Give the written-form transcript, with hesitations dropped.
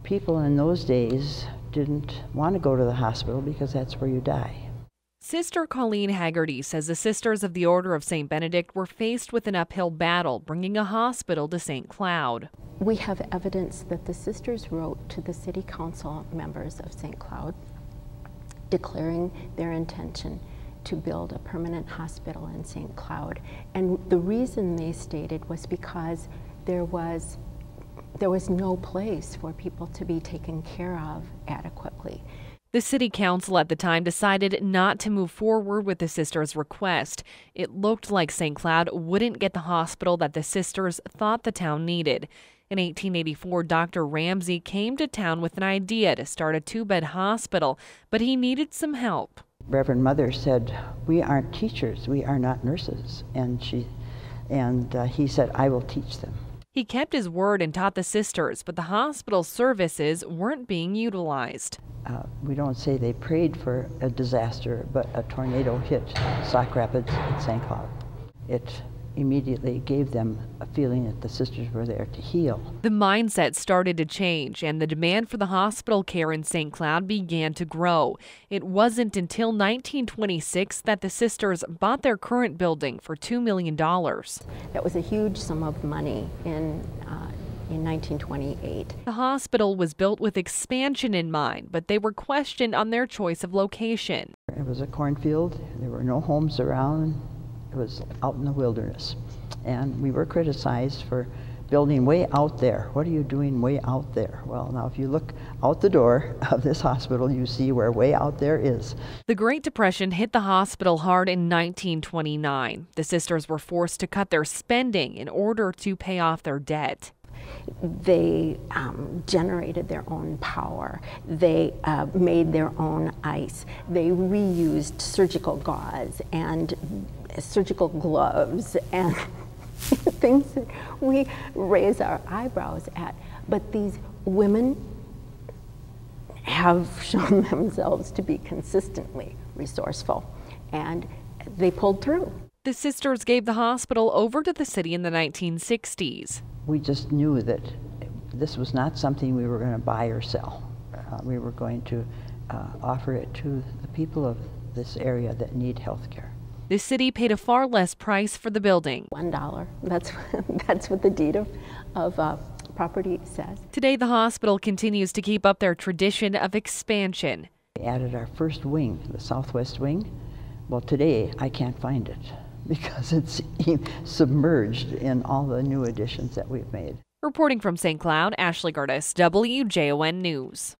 People in those days didn't want to go to the hospital because that's where you die. Sister Colleen Haggerty says the Sisters of the Order of St. Benedict were faced with an uphill battle bringing a hospital to St. Cloud. We have evidence that the sisters wrote to the city council members of St. Cloud declaring their intention to build a permanent hospital in St. Cloud. And the reason they stated was because there was no place for people to be taken care of adequately. The city council at the time decided not to move forward with the sisters' request. It looked like St. Cloud wouldn't get the hospital that the sisters thought the town needed. In 1884, Dr. Ramsey came to town with an idea to start a 2-bed hospital, but he needed some help. Reverend Mother said, "We aren't teachers, we are not nurses," and he said, "I will teach them." He kept his word and taught the sisters, but the hospital services weren't being utilized. We don't say they prayed for a disaster, but a tornado hit Sauk Rapids and St. Cloud. It immediately gave them a feeling that the sisters were there to heal. The mindset started to change, and the demand for the hospital care in St. Cloud began to grow. It wasn't until 1926 that the sisters bought their current building for $2 million. That was a huge sum of money in 1928. The hospital was built with expansion in mind, but they were questioned on their choice of location. It was a cornfield. There were no homes around. It was out in the wilderness. And we were criticized for building way out there. What are you doing way out there? Well, now if you look out the door of this hospital, you see where way out there is. The Great Depression hit the hospital hard in 1929. The sisters were forced to cut their spending in order to pay off their debt. They generated their own power. They made their own ice. They reused surgical gauze and surgical gloves and things that we raise our eyebrows at. But these women have shown themselves to be consistently resourceful, and they pulled through. The sisters gave the hospital over to the city in the 1960s. We just knew that this was not something we were going to buy or sell. We were going to offer it to the people of this area that need health care. The city paid a far less price for the building. $1. That's what the deed of property says. Today, the hospital continues to keep up their tradition of expansion. We added our first wing, the southwest wing. Well, today I can't find it because it's submerged in all the new additions that we've made. Reporting from St. Cloud, Ashley Gertis, WJON News.